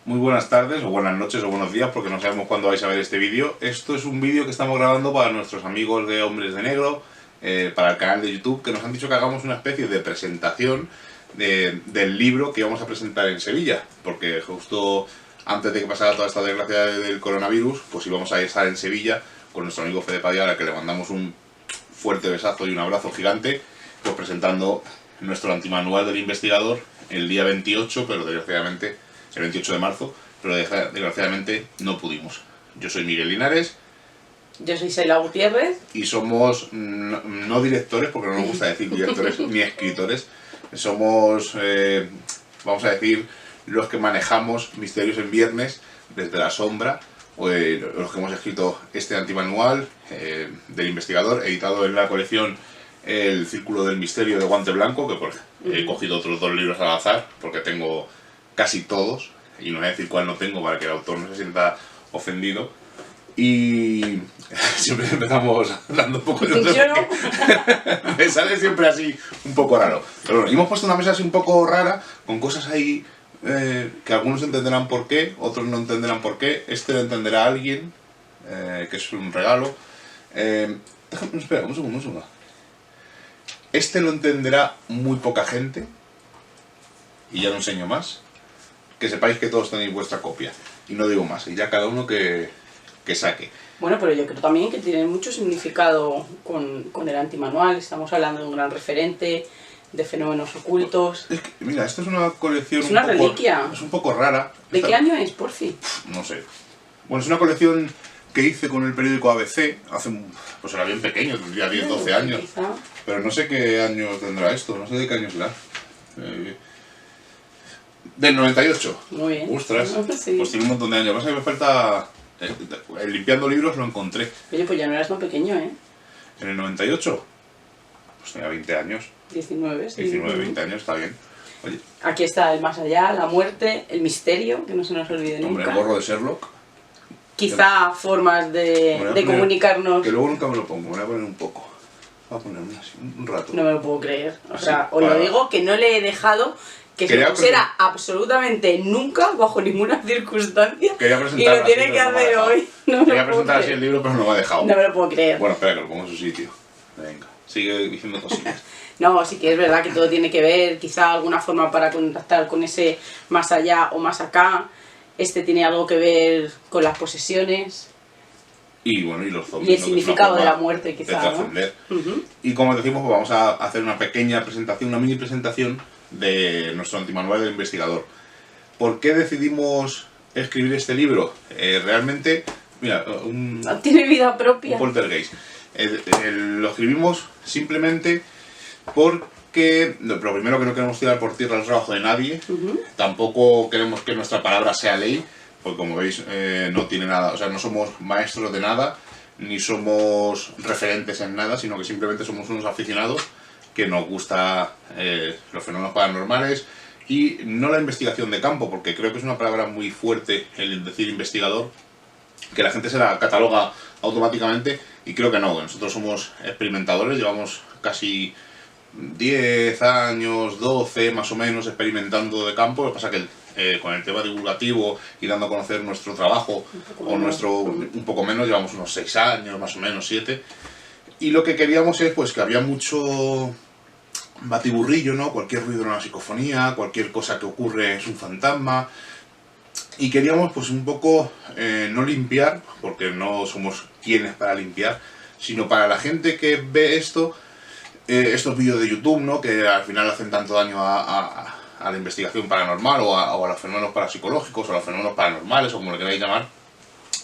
Muy buenas tardes, o buenas noches, o buenos días, porque no sabemos cuándo vais a ver este vídeo. Esto es un vídeo que estamos grabando para nuestros amigos de Hombres de Negro, para el canal de YouTube, que nos han dicho que hagamos una especie de presentación del libro que íbamos a presentar en Sevilla, porque justo antes de que pasara toda esta desgracia del coronavirus, pues íbamos a estar en Sevilla con nuestro amigo Fede Padilla, al que le mandamos un fuerte besazo y un abrazo gigante, pues presentando nuestro antimanual del investigador el día 28, pero desgraciadamente el 28 de marzo, pero desgraciadamente no pudimos. Yo soy Miguel Linares. Yo soy Seila Gutiérrez. Y somos, no directores, porque no nos gusta decir directores ni escritores, somos, vamos a decir, los que manejamos Misterios en Viernes desde la sombra, los que hemos escrito este antimanual del investigador, editado en la colección El Círculo del Misterio de Guante Blanco, que he cogido otros 2 libros al azar, porque tengo casi todos, y no voy a decir cuál no tengo para que el autor no se sienta ofendido. Y siempre empezamos dando un poco de... Yo no. Me sale siempre así, un poco raro. Pero bueno, y hemos puesto una mesa así un poco rara, con cosas ahí que algunos entenderán por qué, otros no entenderán por qué. Este lo entenderá alguien, que es un regalo. Espera, un segundo. Este lo entenderá muy poca gente, y ya no enseño más. Que sepáis que todos tenéis vuestra copia. Y no digo más, y ya cada uno que saque. Bueno, pero yo creo también que tiene mucho significado con el antimanual. Estamos hablando de un gran referente, de fenómenos ocultos. Es que, mira, esto es una colección... Es una reliquia. Es un poco rara. ¿De qué año es, por fin? No sé. Bueno, es una colección que hice con el periódico ABC, pues era bien pequeño, tendría 10, 12 años. Quizá. Pero no sé qué año tendrá esto, no sé de qué año será. Del 98. Muy bien. Ostras, Sí. pues tiene un montón de años. Pasa que me falta... limpiando libros lo encontré. Oye, pues ya no eras tan pequeño, ¿eh? ¿En el 98? Pues tenía 20 años. 19, sí. 19, 20 años, está bien. Oye, Aquí está el más allá, la muerte, el misterio, que no se nos olvide hombre, nunca. el gorro de Sherlock. Quizá formas de comunicarnos. Que luego nunca me lo pongo, me lo voy a poner un poco. Voy a ponerme así, un rato. No me lo puedo creer. O Así, sea, os lo digo que no le he dejado que se Quería pusiera absolutamente nunca, bajo ninguna circunstancia. Quería Y presentar lo tiene que hacer hoy. No me Quería lo puedo presentar así el creer. libro, pero no me ha dejado. No me lo puedo creer. Bueno, espera que lo pongo en su sitio. Venga, sigue diciendo cosillas. No, sí que es verdad que todo tiene que ver, quizá alguna forma para contactar con ese más allá o más acá. Este tiene algo que ver con las posesiones Y bueno, y los zombies. y el ¿no? significado Que de es una la forma muerte, de quizá, ¿no? trascender. Ujú. Y como decimos, pues vamos a hacer una pequeña presentación, una mini presentación de nuestro antimanual del investigador. ¿Por qué decidimos escribir este libro? Realmente, mira, un Tiene vida propia. poltergeist. Lo escribimos simplemente porque, lo primero, que no queremos tirar por tierra el trabajo de nadie. Ujú. Tampoco queremos que nuestra palabra sea ley, porque como veis no tiene nada, o sea, no somos maestros de nada, ni somos referentes en nada, sino que simplemente somos unos aficionados que nos gusta los fenómenos paranormales y no la investigación de campo, porque creo que es una palabra muy fuerte el decir investigador, que la gente se la cataloga automáticamente, y creo que no. Nosotros somos experimentadores, llevamos casi 10 años, 12 más o menos experimentando de campo. Lo que pasa que con el tema divulgativo y dando a conocer nuestro trabajo, un poco menos, llevamos unos 6 años, más o menos 7. Y lo que queríamos es pues que había mucho batiburrillo, ¿no? Cualquier ruido era una psicofonía, cualquier cosa que ocurre es un fantasma. Y queríamos pues un poco no limpiar, porque no somos quienes para limpiar, sino para la gente que ve esto, estos vídeos de YouTube, ¿no? Que al final hacen tanto daño a la investigación paranormal o a los fenómenos parapsicológicos o a los fenómenos paranormales o como le queráis llamar.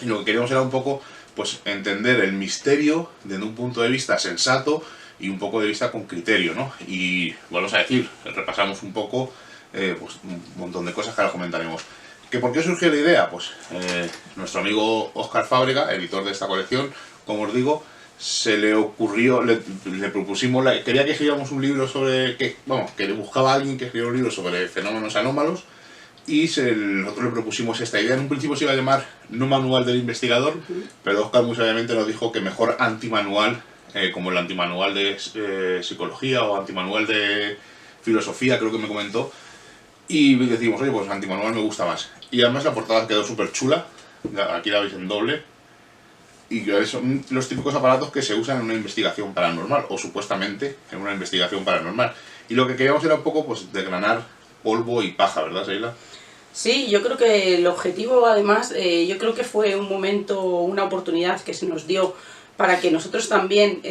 Y lo que queríamos era un poco pues entender el misterio desde un punto de vista sensato y un poco de vista con criterio, ¿no? Y vamos a decir, repasamos un poco pues un montón de cosas que ahora comentaremos. ¿Que por qué surgió la idea? Pues nuestro amigo Óscar Fábrega, editor de esta colección, como os digo, se le ocurrió, le propusimos, quería que escribiéramos un libro sobre, que le buscaba a alguien que escribiera un libro sobre fenómenos anómalos, y nosotros le propusimos esta idea. En un principio se iba a llamar No Manual del Investigador, pero Óscar muy sabiamente nos dijo que mejor antimanual, como el antimanual de psicología o antimanual de filosofía, creo que me comentó, Y decimos, oye, pues antimanual me gusta más. Y además la portada quedó súper chula, aquí la veis en doble. Y son los típicos aparatos que se usan en una investigación paranormal, o supuestamente en una investigación paranormal. Y lo que queríamos era un poco pues desgranar polvo y paja, ¿verdad, Sheila? Sí, yo creo que el objetivo, además, yo creo que fue un momento, una oportunidad que se nos dio para que nosotros también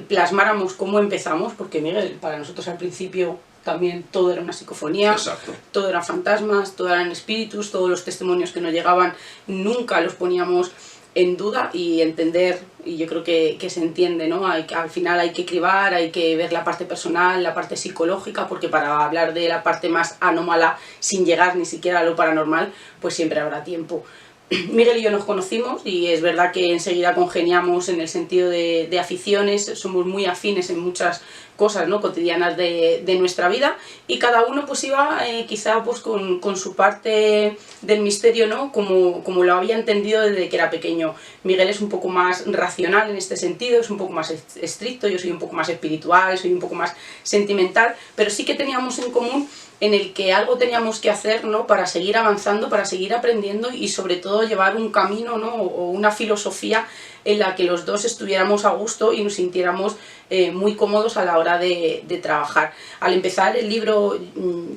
plasmáramos cómo empezamos, porque Miguel, para nosotros al principio también todo era una psicofonía, Exacto. todo eran fantasmas, todo eran espíritus, todos los testimonios que nos llegaban nunca los poníamos en duda y entender, y yo creo que se entiende, ¿no? Al final hay que cribar, hay que ver la parte personal, la parte psicológica, porque para hablar de la parte más anómala sin llegar ni siquiera a lo paranormal, pues siempre habrá tiempo. Miguel y yo nos conocimos y es verdad que enseguida congeniamos en el sentido de aficiones, somos muy afines en muchas cosas, ¿no?, cotidianas de nuestra vida, y cada uno pues iba quizá pues con su parte del misterio, ¿no?, como lo había entendido desde que era pequeño. Miguel es un poco más racional en este sentido, es un poco más estricto, yo soy un poco más espiritual, soy un poco más sentimental, pero sí que teníamos en común en el que algo teníamos que hacer, ¿no?, para seguir avanzando, para seguir aprendiendo y sobre todo llevar un camino, ¿no?, o una filosofía en la que los dos estuviéramos a gusto y nos sintiéramos muy cómodos a la hora de trabajar. Al empezar el libro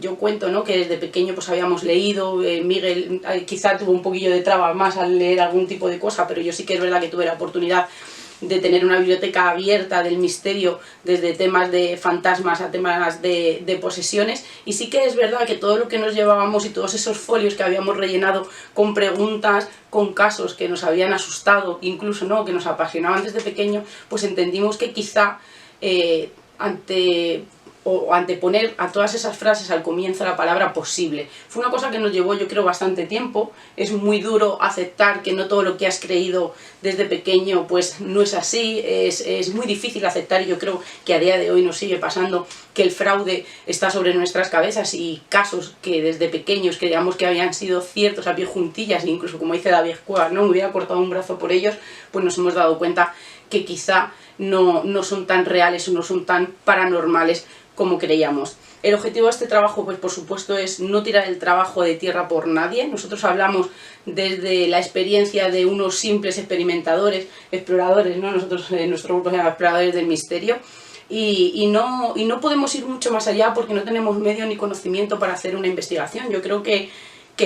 yo cuento, ¿no?, que desde pequeño pues habíamos leído, Miguel quizá tuvo un poquillo de traba más al leer algún tipo de cosa, pero yo sí que es verdad que tuve la oportunidad de tener una biblioteca abierta del misterio, desde temas de fantasmas a temas de posesiones, y sí que es verdad que todo lo que nos llevábamos y todos esos folios que habíamos rellenado con preguntas, con casos que nos habían asustado, incluso no, que nos apasionaban desde pequeño, pues entendimos que quizá anteponer a todas esas frases al comienzo la palabra posible. Fue una cosa que nos llevó, yo creo, bastante tiempo. Es muy duro aceptar que no todo lo que has creído desde pequeño pues no es así, es muy difícil aceptar, y yo creo que a día de hoy nos sigue pasando, que el fraude está sobre nuestras cabezas y casos que desde pequeños creíamos que habían sido ciertos a pie juntillas, e incluso como dice David Cuevas, ¿no?, me hubiera cortado un brazo por ellos, pues nos hemos dado cuenta que quizá no son tan reales o no son tan paranormales como creíamos. El objetivo de este trabajo, pues por supuesto, es no tirar el trabajo de tierra por nadie. Nosotros hablamos desde la experiencia de unos simples experimentadores, exploradores, ¿no? Nosotros, nuestro grupo se llama Exploradores del Misterio, y no podemos ir mucho más allá porque no tenemos medio ni conocimiento para hacer una investigación. Yo creo que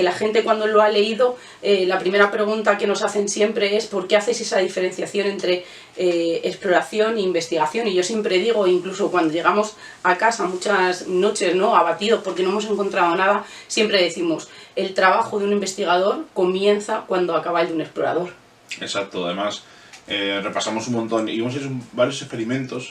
la gente, cuando lo ha leído, la primera pregunta que nos hacen siempre es ¿por qué hacéis esa diferenciación entre exploración e investigación? Y yo siempre digo, incluso cuando llegamos a casa muchas noches, ¿no?, abatidos porque no hemos encontrado nada, siempre decimos, el trabajo de un investigador comienza cuando acaba el de un explorador. Exacto, además repasamos un montón y hemos hecho varios experimentos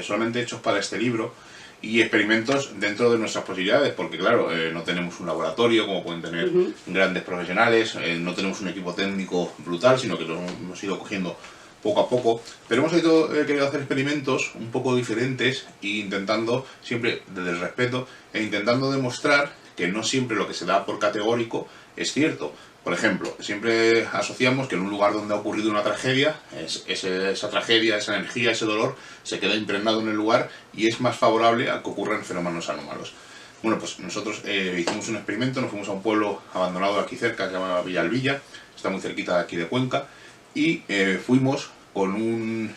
solamente hechos para este libro, y experimentos dentro de nuestras posibilidades, porque claro, no tenemos un laboratorio como pueden tener grandes profesionales, no tenemos un equipo técnico brutal, sino que lo hemos ido cogiendo poco a poco, pero hemos querido hacer experimentos un poco diferentes e intentando, siempre desde el respeto, e intentando demostrar que no siempre lo que se da por categórico es cierto. Por ejemplo, siempre asociamos que en un lugar donde ha ocurrido una tragedia, esa tragedia, esa energía, ese dolor, se queda impregnado en el lugar y es más favorable a que ocurran fenómenos anómalos. Bueno, pues nosotros hicimos un experimento, nos fuimos a un pueblo abandonado de aquí cerca, que se llama Villalbilla, está muy cerquita de aquí de Cuenca, y fuimos con un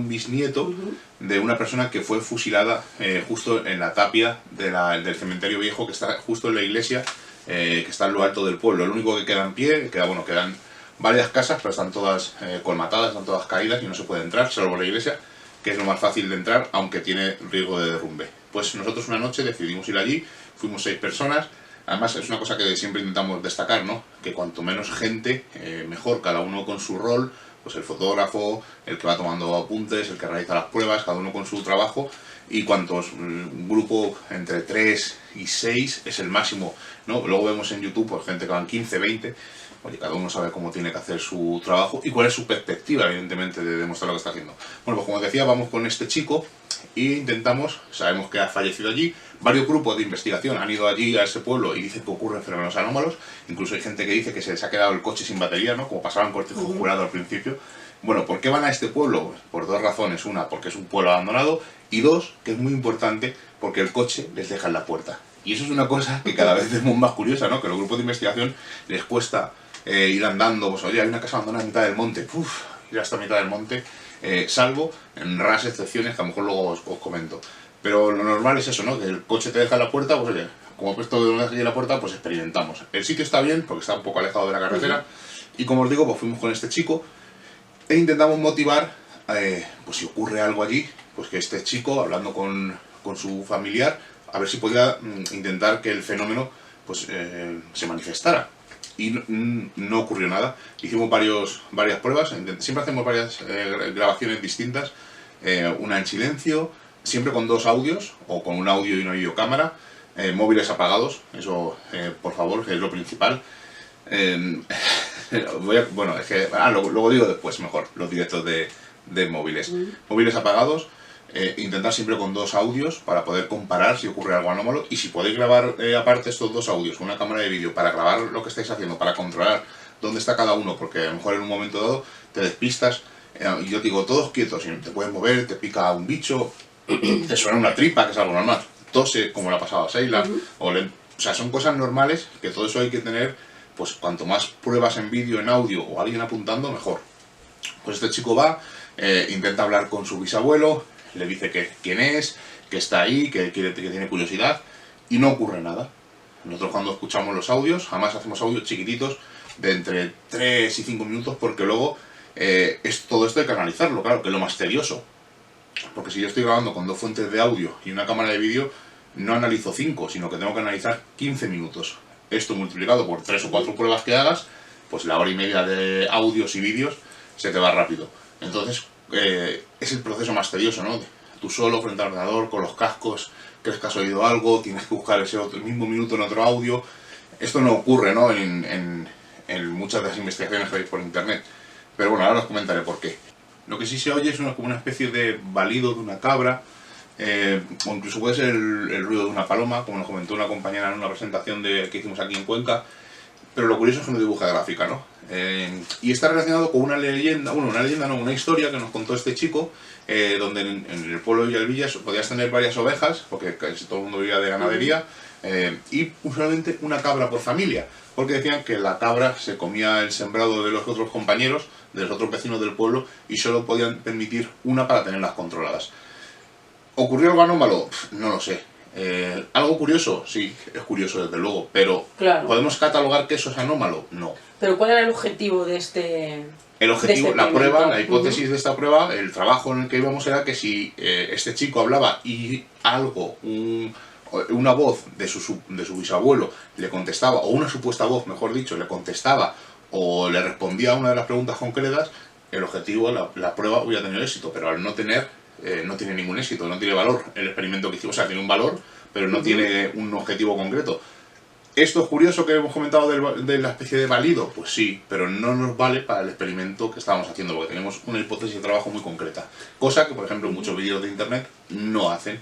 bisnieto de una persona que fue fusilada justo en la tapia del cementerio viejo que está justo en la iglesia, que está en lo alto del pueblo. Lo único que queda en pie, quedan varias casas, pero están todas colmatadas, están todas caídas y no se puede entrar, salvo la iglesia, que es lo más fácil de entrar, aunque tiene riesgo de derrumbe. Pues nosotros una noche decidimos ir allí, fuimos 6 personas, además es una cosa que siempre intentamos destacar, ¿no?, que cuanto menos gente, mejor, cada uno con su rol, pues el fotógrafo, el que va tomando apuntes, el que realiza las pruebas, cada uno con su trabajo, y un grupo entre 3 y 6 es el máximo, ¿no? Luego vemos en YouTube pues, gente que van 15, 20, oye, cada uno sabe cómo tiene que hacer su trabajo y cuál es su perspectiva, evidentemente, de demostrar lo que está haciendo. Bueno, pues como decía, vamos con este chico e intentamos, sabemos que ha fallecido allí, varios grupos de investigación han ido allí a ese pueblo y dicen que ocurren fenómenos anómalos, incluso hay gente que dice que se les ha quedado el coche sin batería, ¿no?, como pasaba en Cortijo Jurado al principio. Bueno, ¿por qué van a este pueblo? Por 2 razones. Una, porque es un pueblo abandonado, y 2, que es muy importante, porque el coche les deja en la puerta. Y eso es una cosa que cada vez vemos más curiosa, ¿no? Que a los grupos de investigación les cuesta ir andando, pues oye, hay una casa abandonada en mitad del monte, ir hasta mitad del monte, salvo en raras excepciones que a lo mejor luego os comento. Pero lo normal es eso, ¿no? Que el coche te deja en la puerta, pues oye, como he puesto de una en la puerta, pues experimentamos. El sitio está bien, porque está un poco alejado de la carretera, y como os digo, pues fuimos con este chico e intentamos motivar, pues si ocurre algo allí, pues que este chico, hablando con su familiar, a ver si podía intentar que el fenómeno pues se manifestara. Y no ocurrió nada. Hicimos varias pruebas, siempre hacemos varias grabaciones distintas, una en silencio, siempre con 2 audios, o con un audio y una videocámara, móviles apagados, eso por favor, que es lo principal. Bueno, es que luego digo después mejor, los directos de móviles. Móviles apagados, intentar siempre con 2 audios para poder comparar si ocurre algo anómalo, y si podéis grabar aparte estos 2 audios, una cámara de vídeo para grabar lo que estáis haciendo, para controlar dónde está cada uno, porque a lo mejor en un momento dado te despistas, y yo digo, todos quietos, y te puedes mover, te pica un bicho, te suena una tripa, que es algo normal, tose como le ha pasado a Seila, o sea, son cosas normales, que todo eso hay que tener, pues cuanto más pruebas en vídeo, en audio, o alguien apuntando, mejor. Pues este chico va, intenta hablar con su bisabuelo, le dice quién es, que está ahí, que tiene curiosidad, y no ocurre nada. Nosotros cuando escuchamos los audios, además hacemos audios chiquititos de entre 3 y 5 minutos, porque luego todo esto hay que analizarlo, claro, que es lo más tedioso. Porque si yo estoy grabando con 2 fuentes de audio y una cámara de vídeo, no analizo 5, sino que tengo que analizar 15 minutos. Esto multiplicado por 3 o 4 pruebas que hagas, pues la hora y media de audios y vídeos se te va rápido. Entonces, es el proceso más tedioso, ¿no? Tú solo frente al ordenador, con los cascos, crees que has oído algo, tienes que buscar el mismo minuto en otro audio. Esto no ocurre, ¿no? En muchas de las investigaciones que veis por internet. Pero bueno, ahora os comentaré por qué. Lo que sí se oye es como una especie de balido de una cabra, o incluso puede ser el ruido de una paloma, como nos comentó una compañera en una presentación que hicimos aquí en Cuenca. Pero lo curioso es que no dibuja gráfica, ¿no? Y está relacionado con una leyenda, una historia que nos contó este chico, donde en el pueblo de Villalvilla podías tener varias ovejas, porque casi todo el mundo vivía de ganadería, y usualmente una cabra por familia, porque decían que la cabra se comía el sembrado de los otros compañeros, de los otros vecinos del pueblo, y solo podían permitir una para tenerlas controladas. ¿Ocurrió algo anómalo? No lo sé. ¿Algo curioso? Sí, es curioso desde luego, pero claro. ¿podemos catalogar que eso es anómalo? No. ¿Pero cuál era el objetivo de este...? El objetivo, de este la prueba, la hipótesis de esta prueba, el trabajo en el que íbamos era que si este chico hablaba y algo, una voz de su bisabuelo le contestaba, o una supuesta voz, mejor dicho, le contestaba o le respondía a una de las preguntas concretas, el objetivo, la prueba hubiera tenido éxito, pero al no tener, no tiene ningún éxito, no tiene valor el experimento que hicimos, o sea, tiene un valor, pero no tiene un objetivo concreto. ¿Esto es curioso que hemos comentado de la especie de válido? Pues sí, pero no nos vale para el experimento que estábamos haciendo, porque tenemos una hipótesis de trabajo muy concreta, cosa que, por ejemplo, muchos vídeos de internet no hacen.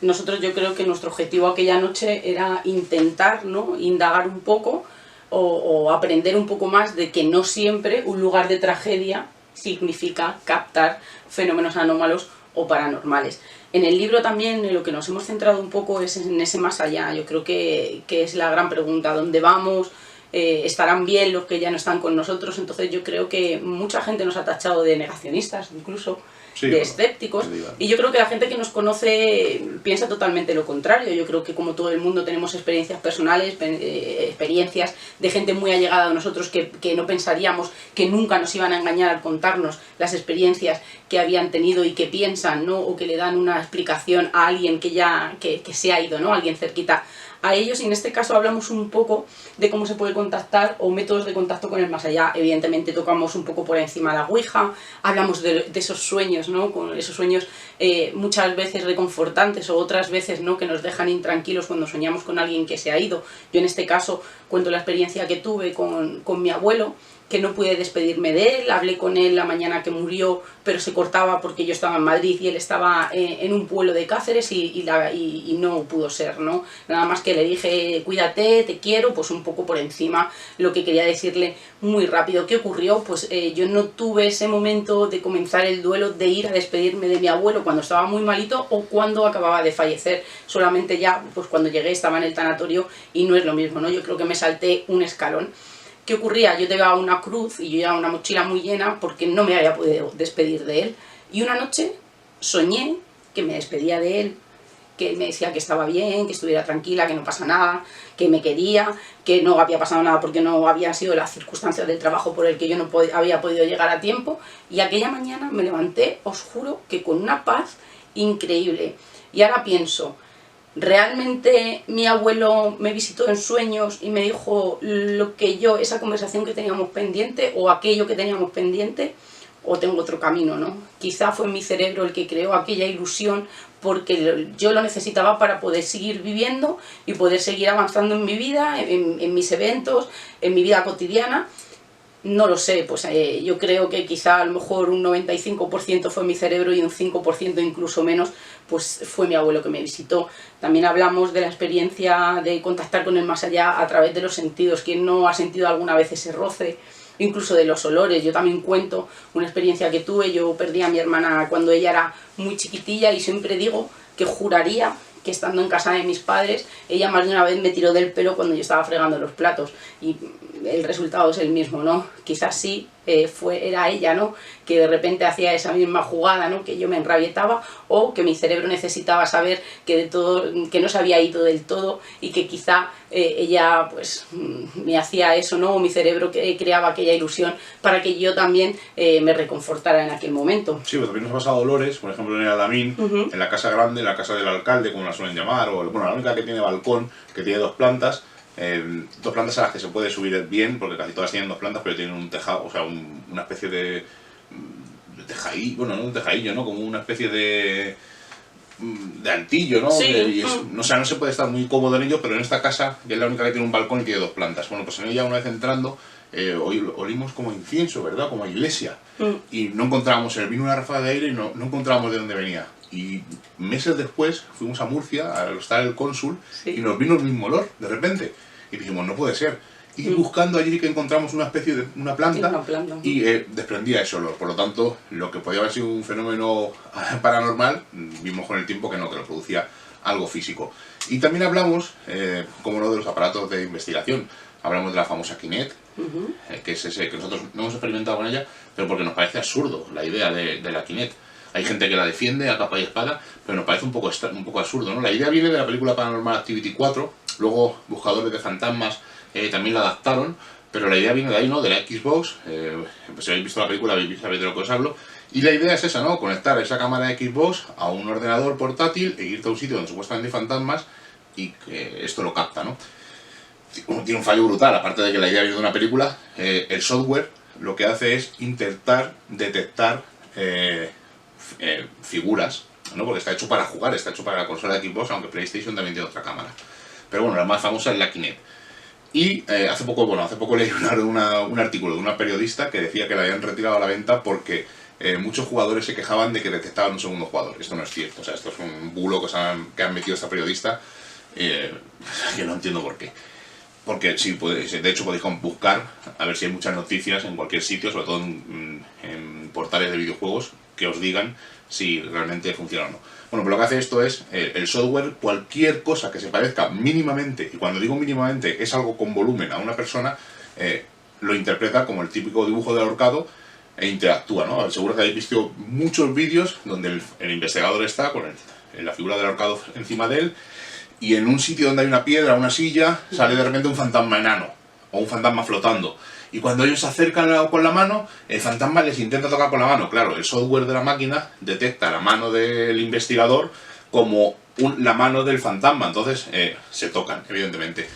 Nosotros, yo creo que nuestro objetivo aquella noche era intentar, ¿no?, indagar un poco o aprender un poco más de que no siempre un lugar de tragedia significa captar fenómenos anómalos o paranormales. En el libro también en lo que nos hemos centrado un poco es en ese más allá. Yo creo que es la gran pregunta, ¿dónde vamos? ¿Estarán bien los que ya no están con nosotros? Entonces yo creo que mucha gente nos ha tachado de negacionistas, incluso sí, de escépticos, y yo creo que la gente que nos conoce piensa totalmente lo contrario. Yo creo que como todo el mundo tenemos experiencias personales, experiencias de gente muy allegada a nosotros que no pensaríamos que nunca nos iban a engañar al contarnos las experiencias que habían tenido y que piensan, ¿no?, o que le dan una explicación a alguien que se ha ido, ¿no?, alguien cerquita a ellos. Y en este caso hablamos un poco de cómo se puede contactar o métodos de contacto con el más allá. Evidentemente tocamos un poco por encima la ouija, hablamos de esos sueños, ¿no?, con esos sueños muchas veces reconfortantes o otras veces, ¿no?, que nos dejan intranquilos cuando soñamos con alguien que se ha ido. Yo en este caso cuento la experiencia que tuve con mi abuelo, que no pude despedirme de él. Hablé con él la mañana que murió, pero se cortaba porque yo estaba en Madrid y él estaba en un pueblo de Cáceres y no pudo ser, ¿no? Nada más que le dije, cuídate, te quiero, pues un poco por encima lo que quería decirle muy rápido. ¿Qué ocurrió? Pues yo no tuve ese momento de comenzar el duelo, de ir a despedirme de mi abuelo cuando estaba muy malito o cuando acababa de fallecer. Solamente ya, pues cuando llegué estaba en el tanatorio y no es lo mismo, ¿no? Yo creo que me salté un escalón. ¿Qué ocurría? Yo llevaba una cruz y yo llevaba una mochila muy llena porque no me había podido despedir de él. Y una noche soñé que me despedía de él, que me decía que estaba bien, que estuviera tranquila, que no pasa nada, que me quería, que no había pasado nada porque no habían sido las circunstancias del trabajo por el que yo no había podido llegar a tiempo. Y aquella mañana me levanté, os juro, que con una paz increíble. Y ahora pienso, ¿realmente mi abuelo me visitó en sueños y me dijo lo que esa conversación que teníamos pendiente o aquello que teníamos pendiente? ¿O tengo otro camino, no? Quizá fue mi cerebro el que creó aquella ilusión porque yo lo necesitaba para poder seguir viviendo y poder seguir avanzando en mi vida, en mis eventos, en mi vida cotidiana. No lo sé, pues yo creo que quizá a lo mejor un 95% fue mi cerebro y un 5% incluso menos pues fue mi abuelo que me visitó. También hablamos de la experiencia de contactar con el más allá a través de los sentidos. ¿Quién no ha sentido alguna vez ese roce? Incluso de los olores. Yo también cuento una experiencia que tuve. Yo perdí a mi hermana cuando ella era muy chiquitilla y siempre digo que juraría que estando en casa de mis padres, ella más de una vez me tiró del pelo cuando yo estaba fregando los platos y el resultado es el mismo, ¿no? Quizás sí era ella, ¿no? Que de repente hacía esa misma jugada, ¿no? Que yo me enrabietaba o que mi cerebro necesitaba saber que no se había ido del todo y que quizá ella pues me hacía eso, ¿no? O mi cerebro creaba aquella ilusión para que yo también me reconfortara en aquel momento. Sí, pero también nos ha pasado Dolores, por ejemplo en el Alamín, en la casa grande, en la casa del alcalde, como la suelen llamar, o bueno, la única que tiene balcón, que tiene dos plantas a las que se puede subir bien, porque casi todas tienen dos plantas, pero tienen un tejado, o sea, una especie de tejaillo, bueno, no un tejaillo, ¿no? Como una especie de altillo, ¿no? Sí. O sea, no se puede estar muy cómodo en ello, pero en esta casa, que es la única que tiene un balcón y tiene dos plantas. Bueno, pues en ella una vez entrando, olimos como incienso, ¿verdad? Como a iglesia. Y no encontrábamos, vino una ráfaga de aire y no encontrábamos de dónde venía. Y meses después fuimos a Murcia, al estar el cónsul, Sí. y nos vino el mismo olor, de repente. Y dijimos, no puede ser. Y buscando allí que encontramos una especie de una planta, y desprendía ese olor. Por lo tanto, lo que podía haber sido un fenómeno paranormal, vimos con el tiempo que no, que lo producía algo físico. Y también hablamos, como no, de los aparatos de investigación. Hablamos de la famosa Kinect, que es ese que nosotros no hemos experimentado con ella, pero porque nos parece absurdo la idea de la Kinect. Hay gente que la defiende a capa y espada, pero nos parece un poco absurdo, ¿no? La idea viene de la película Paranormal Activity 4, luego Buscadores de Fantasmas también la adaptaron, pero la idea viene de ahí, ¿no? De la Xbox, pues si habéis visto la película sabéis de lo que os hablo, y la idea es esa, ¿no? Conectar esa cámara de Xbox a un ordenador portátil e irte a un sitio donde supuestamente hay fantasmas y que esto lo capta, ¿no? Tiene un fallo brutal, aparte de que la idea viene de una película, el software lo que hace es intentar detectar figuras, ¿no? Porque está hecho para jugar, está hecho para la consola de Xbox, aunque PlayStation también tiene otra cámara. Pero bueno, la más famosa es la Kinect. Y hace poco leí un artículo de una periodista que decía que la habían retirado a la venta porque muchos jugadores se quejaban de que detectaban un segundo jugador. Esto no es cierto, o sea, esto es un bulo que han metido esta periodista, que no entiendo por qué. Porque sí, de hecho podéis buscar a ver si hay muchas noticias en cualquier sitio, sobre todo en portales de videojuegos, que os digan si realmente funciona o no. Bueno, pues lo que hace esto es, el software, cualquier cosa que se parezca mínimamente, y cuando digo mínimamente es algo con volumen a una persona, lo interpreta como el típico dibujo del ahorcado e interactúa, ¿no? Seguro que habéis visto muchos vídeos donde el investigador está con la figura del ahorcado encima de él, y en un sitio donde hay una piedra, una silla, sale de repente un fantasma enano, o un fantasma flotando. Y cuando ellos se acercan con la mano, el fantasma les intenta tocar con la mano. Claro, el software de la máquina detecta la mano del investigador como la mano del fantasma, entonces se tocan, evidentemente.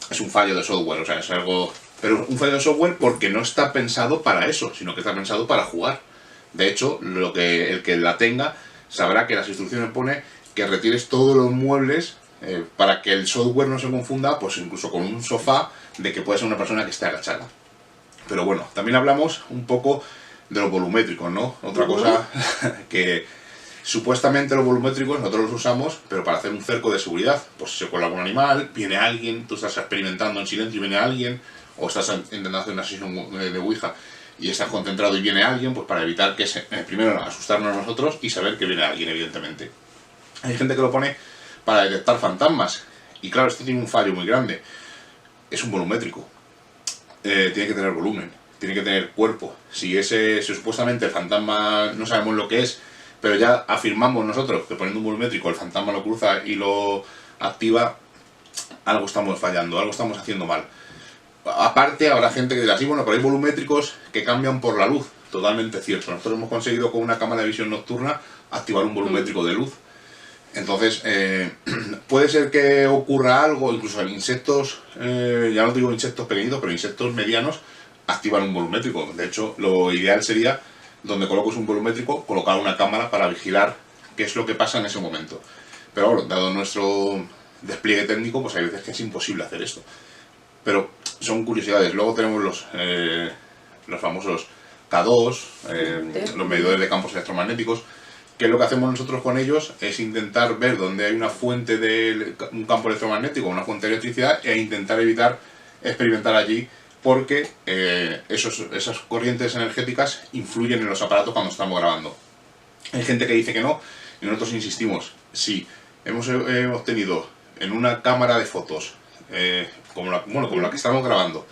Es un fallo de software, o sea, es algo... Pero un fallo de software porque no está pensado para eso, sino que está pensado para jugar. De hecho, el que la tenga sabrá que las instrucciones pone que retires todos los muebles para que el software no se confunda, pues incluso con un sofá, de que puede ser una persona que esté agachada. Pero bueno, también hablamos un poco de los volumétricos, ¿no? Otra cosa que supuestamente los volumétricos nosotros los usamos, pero para hacer un cerco de seguridad. Pues si se cuela algún animal, viene alguien, tú estás experimentando en silencio y viene alguien, o estás intentando hacer una sesión de Ouija y estás concentrado y viene alguien, pues para evitar que primero asustarnos a nosotros y saber que viene alguien, evidentemente. Hay gente que lo pone para detectar fantasmas, y claro, esto tiene un fallo muy grande. Es un volumétrico. Tiene que tener volumen, tiene que tener cuerpo. Si supuestamente el fantasma no sabemos lo que es, pero ya afirmamos nosotros que poniendo un volumétrico el fantasma lo cruza y lo activa, algo estamos fallando, algo estamos haciendo mal. Aparte, habrá gente que dirá, sí, bueno, pero hay volumétricos que cambian por la luz. Totalmente cierto. Nosotros hemos conseguido con una cámara de visión nocturna activar un volumétrico de luz. Entonces, puede ser que ocurra algo, incluso en insectos, ya no digo insectos pequeñitos, pero insectos medianos, activan un volumétrico. De hecho, lo ideal sería, donde coloques un volumétrico, colocar una cámara para vigilar qué es lo que pasa en ese momento. Pero bueno, dado nuestro despliegue técnico, pues hay veces que es imposible hacer esto. Pero son curiosidades. Luego tenemos los famosos K2, los medidores de campos electromagnéticos, que lo que hacemos nosotros con ellos es intentar ver dónde hay una fuente de un campo electromagnético, una fuente de electricidad, e intentar evitar experimentar allí, porque esas corrientes energéticas influyen en los aparatos cuando estamos grabando. Hay gente que dice que no, y nosotros insistimos. Si hemos obtenido en una cámara de fotos, como la que estamos grabando,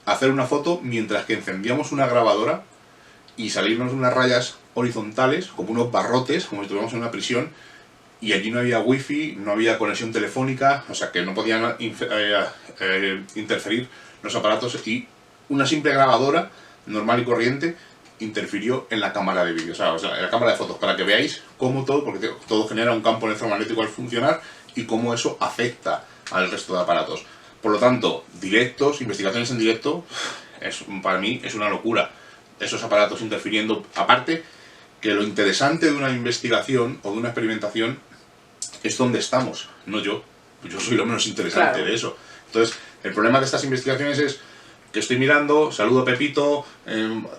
hacer una foto mientras que encendíamos una grabadora y salirnos unas rayas horizontales, como unos barrotes, como si estuviéramos en una prisión, y allí no había wifi, no había conexión telefónica, o sea que no podían interferir los aparatos, y una simple grabadora normal y corriente interfirió en la cámara de vídeo, o sea, en la cámara de fotos, para que veáis cómo todo, porque todo genera un campo electromagnético al funcionar, y cómo eso afecta al resto de aparatos. Por lo tanto, investigaciones en directo, para mí es una locura. Esos aparatos interfiriendo. Aparte, que lo interesante de una investigación o de una experimentación es dónde estamos, no yo. Yo soy lo menos interesante de eso. Entonces, el problema de estas investigaciones es que estoy mirando, saludo a Pepito,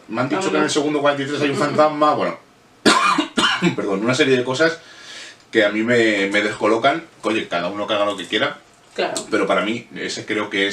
me han dicho que en el segundo 43 hay un fantasma, bueno, perdón, una serie de cosas que a mí me descolocan. Oye, cada uno que haga lo que quiera, claro. Pero para mí ese creo que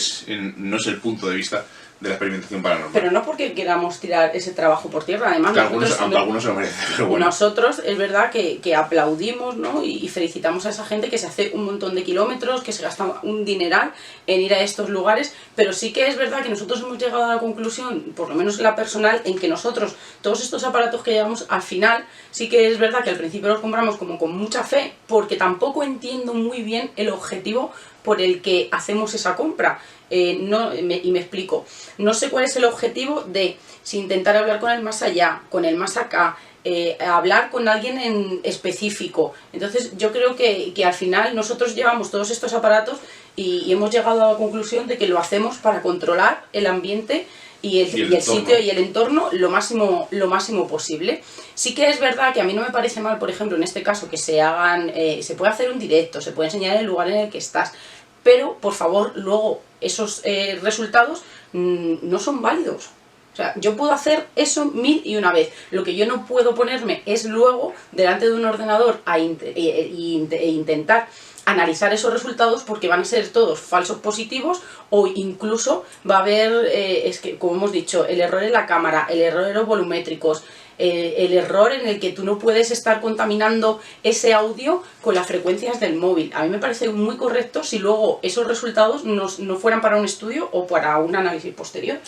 no es el punto de vista de la experimentación paranormal. Pero no porque queramos tirar ese trabajo por tierra, además que algunos se lo merecen, pero bueno. Nosotros es verdad que aplaudimos, ¿no? y felicitamos a esa gente que se hace un montón de kilómetros, que se gasta un dineral en ir a estos lugares, pero sí que es verdad que nosotros hemos llegado a la conclusión, por lo menos la personal, en que nosotros, todos estos aparatos que llevamos, al final, sí que es verdad que al principio los compramos como con mucha fe, porque tampoco entiendo muy bien el objetivo por el que hacemos esa compra. Y me explico. No sé cuál es el objetivo de si intentar hablar con el más allá, con el más acá, hablar con alguien en específico. Entonces yo creo que al final nosotros llevamos todos estos aparatos y hemos llegado a la conclusión de que lo hacemos para controlar el ambiente y el sitio y el entorno lo máximo posible. Sí que es verdad que a mí no me parece mal, por ejemplo, en este caso, que se puede hacer un directo, se puede enseñar el lugar en el que estás, pero por favor luego esos resultados no son válidos. O sea, yo puedo hacer eso 1001 vez. Lo que yo no puedo ponerme es luego delante de un ordenador e intentar analizar esos resultados, porque van a ser todos falsos positivos, o incluso va a haber, es que como hemos dicho, el error en la cámara, el error en los volumétricos, el error en el que tú no puedes estar contaminando ese audio con las frecuencias del móvil. A mí me parece muy correcto si luego esos resultados no fueran para un estudio o para un análisis posterior.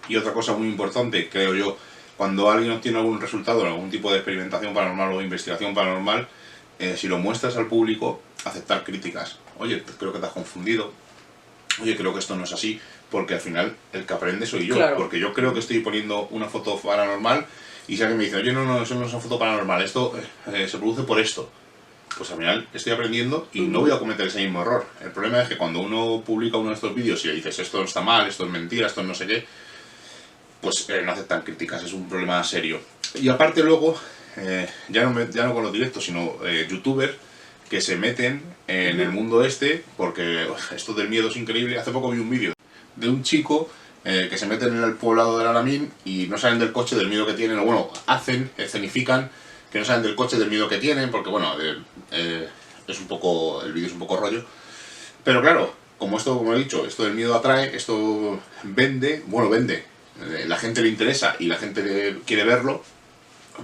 Y otra cosa muy importante, creo yo, cuando alguien obtiene algún resultado en algún tipo de experimentación paranormal o investigación paranormal, si lo muestras al público, aceptar críticas. Oye, creo que te has confundido. Oye, creo que esto no es así. Porque al final el que aprende soy yo. Claro. Porque yo creo que estoy poniendo una foto paranormal y si alguien me dice, oye, no, eso no es una foto paranormal, esto se produce por esto. Pues al final estoy aprendiendo y no voy a cometer ese mismo error. El problema es que cuando uno publica uno de estos vídeos y le dices, esto está mal, esto es mentira, esto no sé qué, pues no aceptan críticas, es un problema serio. Y aparte luego, ya no con los directos, sino youtubers que se meten en el mundo porque esto del miedo es increíble. Hace poco vi un vídeo de un chico que se meten en el poblado del Alamín y no salen del coche del miedo que tienen, o bueno, escenifican que no salen del coche del miedo que tienen, porque bueno, es un poco, el vídeo es un poco rollo, pero claro, como esto, como he dicho, esto del miedo atrae, esto vende, bueno, vende, la gente le interesa y la gente quiere verlo,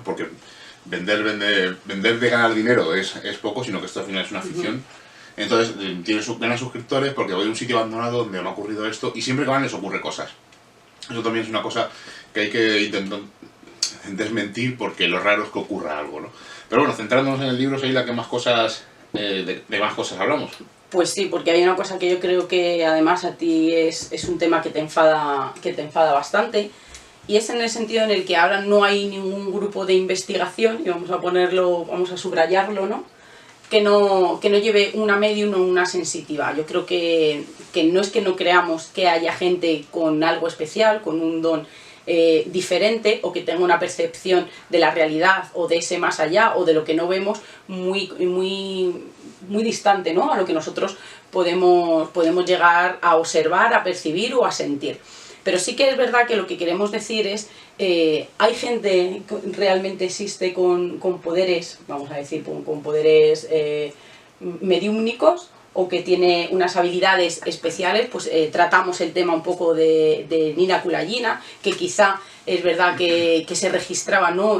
porque vender de ganar dinero es poco, sino que esto al final es una ficción. Entonces ganan suscriptores porque voy a un sitio abandonado donde me ha ocurrido esto y siempre que van les ocurre cosas. Eso también es una cosa que hay que intentar desmentir porque lo raro es que ocurra algo, ¿no? Pero bueno, centrándonos en el libro, Sheila, ¿qué más cosas, de más cosas hablamos? Pues sí, porque hay una cosa que yo creo que además a ti es un tema que te enfada bastante, y es en el sentido en el que ahora no hay ningún grupo de investigación, y vamos a subrayarlo, ¿no? Que no lleve una medium o una sensitiva. Yo creo que no es que no creamos que haya gente con algo especial, con un don diferente, o que tenga una percepción de la realidad o de ese más allá o de lo que no vemos muy distante, ¿no?, a lo que nosotros podemos llegar a observar, a percibir o a sentir. Pero sí que es verdad que lo que queremos decir es, hay gente que realmente existe con poderes, vamos a decir, con poderes mediúmnicos, o que tiene unas habilidades especiales. Pues tratamos el tema un poco de Nina Kulayina, que quizá es verdad que se registraban, ¿no?,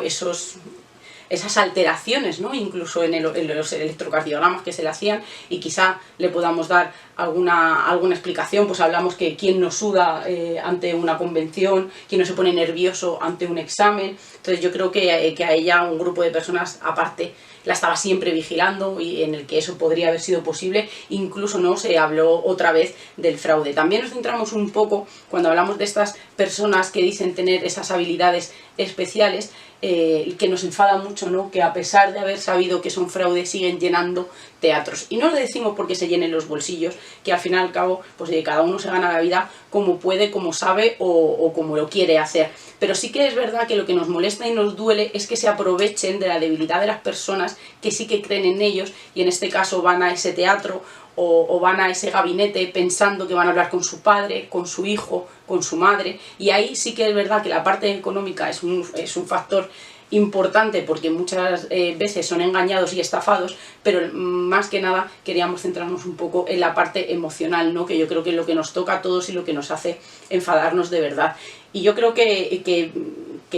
esas alteraciones, ¿no?, incluso en los electrocardiogramas que se le hacían, y quizá le podamos dar alguna explicación. Pues hablamos que quién no suda ante una convención, quién no se pone nervioso ante un examen. Entonces yo creo que a ella un grupo de personas aparte la estaba siempre vigilando, y en el que eso podría haber sido posible. Incluso no se habló otra vez del fraude. También nos centramos un poco, cuando hablamos de estas personas que dicen tener esas habilidades especiales, que nos enfada mucho, ¿no?, que a pesar de haber sabido que son fraude siguen llenando teatros. Y no lo decimos porque se llenen los bolsillos, que al fin y al cabo pues cada uno se gana la vida como puede, como sabe o como lo quiere hacer. Pero sí que es verdad que lo que nos molesta y nos duele es que se aprovechen de la debilidad de las personas que sí que creen en ellos, y en este caso van a ese teatro o van a ese gabinete pensando que van a hablar con su padre, con su hijo, con su madre, y ahí sí que es verdad que la parte económica es un factor importante, porque muchas veces son engañados y estafados, pero más que nada queríamos centrarnos un poco en la parte emocional, ¿no?, que yo creo que es lo que nos toca a todos y lo que nos hace enfadarnos de verdad. Y yo creo que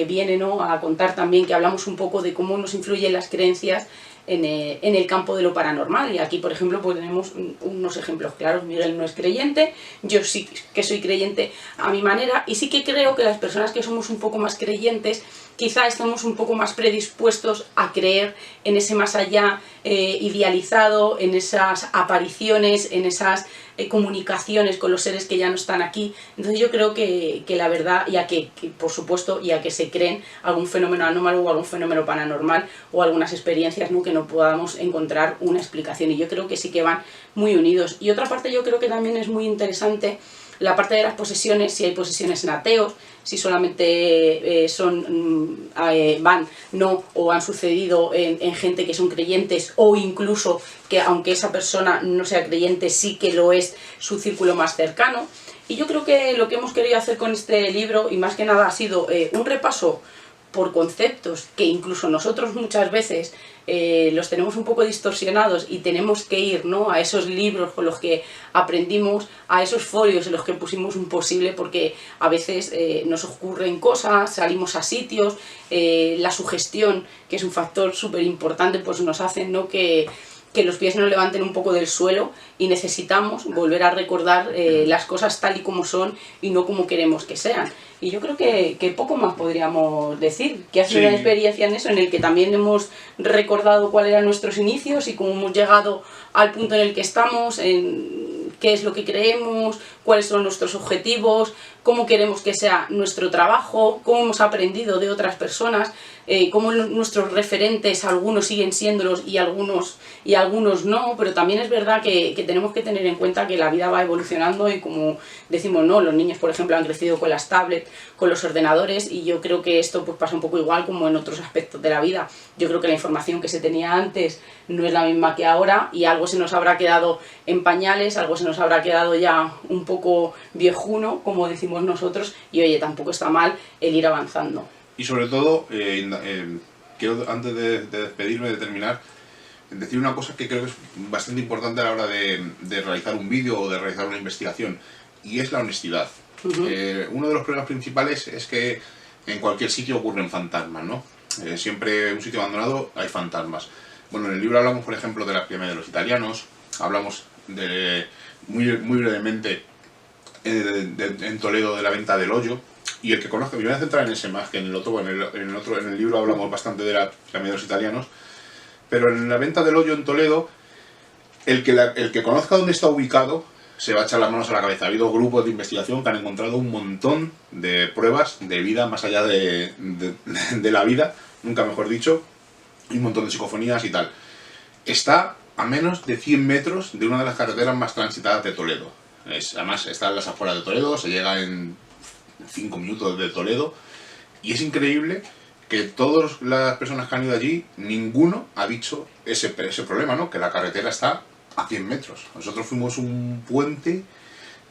viene, ¿no?, a contar también que hablamos un poco de cómo nos influyen las creencias en el campo de lo paranormal. Y aquí, por ejemplo, pues tenemos unos ejemplos claros. Miguel no es creyente, yo sí que soy creyente a mi manera, y sí que creo que las personas que somos un poco más creyentes quizá estamos un poco más predispuestos a creer en ese más allá idealizado, en esas apariciones, en esas comunicaciones con los seres que ya no están aquí. Entonces yo creo que la verdad, y a que por supuesto, y a que se creen algún fenómeno anómalo o algún fenómeno paranormal o algunas experiencias, ¿no?, que no podamos encontrar una explicación. Y yo creo que sí que van muy unidos. Y otra parte yo creo que también es muy interesante, la parte de las posesiones, si hay posesiones en ateos, si solamente o han sucedido en gente que son creyentes, o incluso que aunque esa persona no sea creyente sí que lo es su círculo más cercano. Y yo creo que lo que hemos querido hacer con este libro, y más que nada, ha sido un repaso por conceptos que incluso nosotros muchas veces los tenemos un poco distorsionados, y tenemos que ir, ¿no?, a esos libros con los que aprendimos, a esos folios en los que pusimos un posible, porque a veces nos ocurren cosas, salimos a sitios, la sugestión, que es un factor súper importante, pues nos hace, ¿no?, que los pies nos levanten un poco del suelo, y necesitamos volver a recordar las cosas tal y como son y no como queremos que sean. Y yo creo que poco más podríamos decir, que ha sido una experiencia en eso, en el que también hemos recordado cuáles eran nuestros inicios y cómo hemos llegado al punto en el que estamos, en qué es lo que creemos, cuáles son nuestros objetivos, cómo queremos que sea nuestro trabajo, cómo hemos aprendido de otras personas, cómo nuestros referentes, algunos siguen siéndolos y algunos no, pero también es verdad que tenemos que tener en cuenta que la vida va evolucionando, y como decimos, ¿no?, los niños, por ejemplo, han crecido con las tablets, con los ordenadores, y yo creo que esto pues pasa un poco igual como en otros aspectos de la vida. Yo creo que la información que se tenía antes no es la misma que ahora, y algo se nos habrá quedado en pañales, algo se nos habrá quedado ya un poco poco viejuno, como decimos nosotros, y oye, tampoco está mal el ir avanzando. Y sobre todo, quiero antes de despedirme, de terminar, decir una cosa que creo que es bastante importante a la hora de realizar un vídeo o de realizar una investigación, y es la honestidad. Uno de los problemas principales es que en cualquier sitio ocurren fantasmas, ¿no? Siempre en un sitio abandonado hay fantasmas. Bueno, en el libro hablamos, por ejemplo, de la pirámide de los italianos, hablamos muy brevemente en Toledo de la venta del hoyo, y el que conozca, me voy a centrar en ese más que en el otro. Bueno, en el libro hablamos bastante de la pirámide de los italianos, pero en la venta del hoyo en Toledo, el que conozca dónde está ubicado se va a echar las manos a la cabeza. Ha habido grupos de investigación que han encontrado un montón de pruebas de vida más allá de la vida, nunca mejor dicho, y un montón de psicofonías y tal. Está a menos de 100 metros de una de las carreteras más transitadas de Toledo. Además está en las afueras de Toledo, se llega en 5 minutos de Toledo, y es increíble que todas las personas que han ido allí, ninguno ha dicho ese problema, ¿no? Que la carretera está a 100 metros. Nosotros fuimos un puente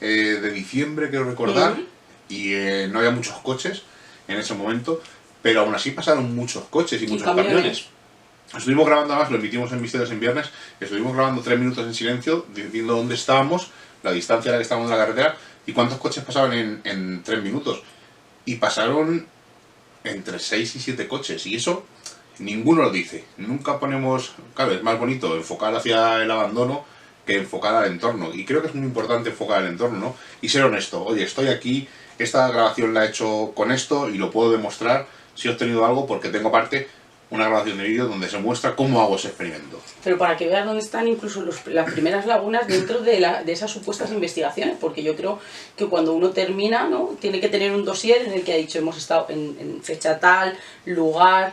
de diciembre, quiero recordar, y no había muchos coches en ese momento, pero aún así pasaron muchos coches y muchos camiones. Estuvimos grabando, además, lo emitimos en Misterios en Viernes, estuvimos grabando 3 minutos en silencio, diciendo dónde estábamos, la distancia a la que estábamos en la carretera, y cuántos coches pasaban en 3 minutos. Y pasaron entre 6 y 7 coches, y eso ninguno lo dice. Nunca ponemos... Claro, es más bonito enfocar hacia el abandono que enfocar al entorno, y creo que es muy importante enfocar al entorno, ¿no? Y ser honesto. Oye, estoy aquí, esta grabación la he hecho con esto y lo puedo demostrar si he obtenido algo, porque tengo aparte una grabación de vídeo donde se muestra cómo hago ese experimento. Pero para que veas dónde están incluso las primeras lagunas dentro de esas supuestas investigaciones, porque yo creo que cuando uno termina, ¿no?, tiene que tener un dossier en el que ha dicho hemos estado en fecha tal, lugar,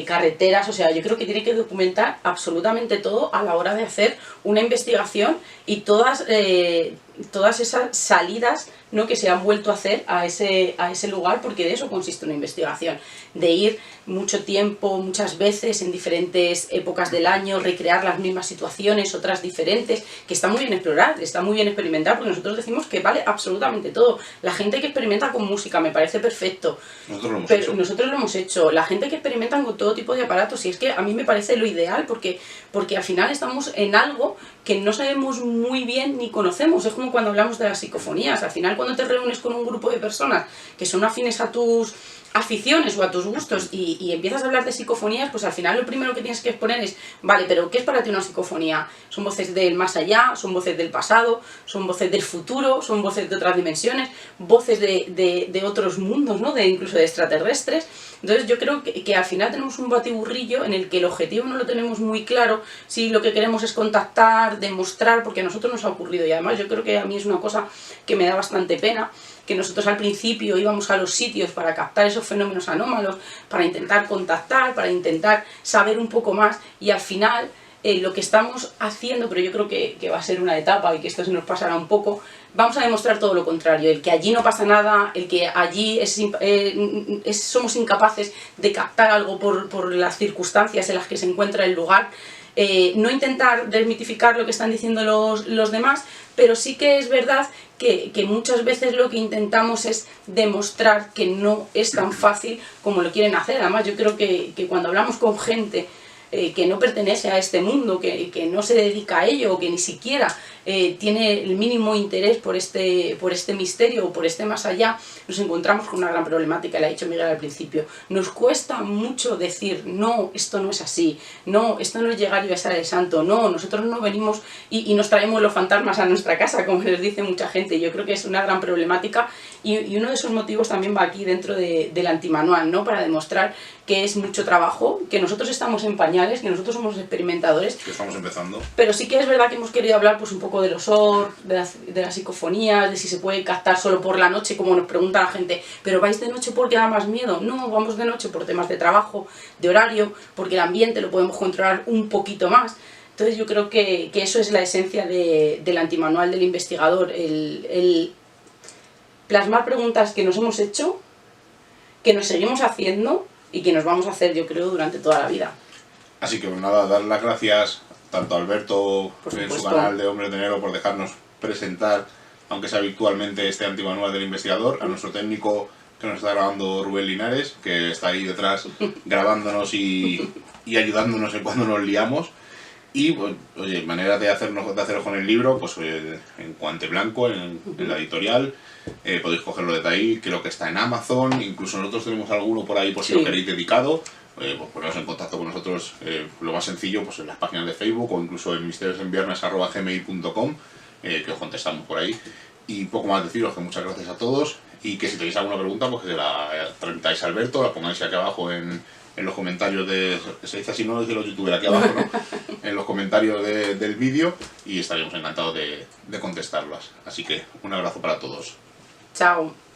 carreteras, o sea, yo creo que tiene que documentar absolutamente todo a la hora de hacer una investigación, y todas esas salidas, ¿no?, que se han vuelto a hacer a ese lugar, porque de eso consiste una investigación, de ir mucho tiempo, muchas veces, en diferentes épocas del año, recrear las mismas situaciones, otras diferentes, que está muy bien explorar, está muy bien experimentar, porque nosotros decimos que vale absolutamente todo. La gente que experimenta con música me parece perfecto. Nosotros lo hemos hecho. La gente que experimenta con todo tipo de aparatos, y es que a mí me parece lo ideal, porque al final estamos en algo que no sabemos muy bien ni conocemos. Es como cuando hablamos de las psicofonías. Al final, cuando te reúnes con un grupo de personas que son afines a tus aficiones o a tus gustos y empiezas a hablar de psicofonías, pues al final lo primero que tienes que exponer es, vale, pero ¿qué es para ti una psicofonía? ¿Son voces del más allá? ¿Son voces del pasado? ¿Son voces del futuro? ¿Son voces de otras dimensiones? ¿Voces de otros mundos, ¿no?, incluso de extraterrestres? Entonces yo creo que al final tenemos un batiburrillo en el que el objetivo no lo tenemos muy claro, si lo que queremos es contactar, demostrar, porque a nosotros nos ha ocurrido, y además yo creo que a mí es una cosa que me da bastante pena, que nosotros al principio íbamos a los sitios para captar esos fenómenos anómalos, para intentar contactar, para intentar saber un poco más, y al final lo que estamos haciendo, pero yo creo que va a ser una etapa y que esto se nos pasará un poco, vamos a demostrar todo lo contrario, el que allí no pasa nada, el que allí somos incapaces de captar algo por las circunstancias en las que se encuentra el lugar. No intentar desmitificar lo que están diciendo los demás, pero sí que es verdad que muchas veces lo que intentamos es demostrar que no es tan fácil como lo quieren hacer. Además, yo creo que cuando hablamos con gente que no pertenece a este mundo, que no se dedica a ello, o que ni siquiera tiene el mínimo interés por este misterio o por este más allá, nos encontramos con una gran problemática, le ha dicho Miguel al principio. Nos cuesta mucho decir, no, esto no es así, no, esto no es llegar y besar el santo, no, nosotros no venimos y nos traemos los fantasmas a nuestra casa, como les dice mucha gente. Yo creo que es una gran problemática, y uno de esos motivos también va aquí dentro del antimanual, ¿no?, para demostrar que es mucho trabajo, que nosotros estamos en pañales, que nosotros somos experimentadores. Que estamos empezando. Pero sí que es verdad que hemos querido hablar pues un poco de los OR, de las psicofonías, de si se puede captar solo por la noche, como nos pregunta la gente, ¿pero vais de noche porque da más miedo? No, vamos de noche por temas de trabajo, de horario, porque el ambiente lo podemos controlar un poquito más. Entonces yo creo que eso es la esencia del antimanual del investigador, el plasmar preguntas que nos hemos hecho, que nos seguimos haciendo y que nos vamos a hacer, yo creo, durante toda la vida. Así que nada, dar las gracias tanto a Alberto en su canal de Hombres de Negro por dejarnos presentar aunque sea virtualmente, este antimanual del investigador, a nuestro técnico que nos está grabando, Rubén Linares, que está ahí detrás grabándonos y ayudándonos en cuando nos liamos. Y, pues, oye, manera de hacerlo con el libro, pues en Guante Blanco, en la editorial, podéis cogerlo desde ahí, creo que está en Amazon, incluso nosotros tenemos alguno por ahí por si lo queréis dedicado, pues poneros en contacto con nosotros, lo más sencillo, pues en las páginas de Facebook o incluso en misteriosenviernes@gmail.com, que os contestamos por ahí. Y poco más deciros, que muchas gracias a todos, y que si tenéis alguna pregunta, pues que la tramitáis a Alberto, la pongáis aquí abajo en los comentarios se dice así, no, de los youtubers aquí abajo, ¿no? En los comentarios del vídeo, y estaríamos encantados de contestarlas. Así que un abrazo para todos. Chao.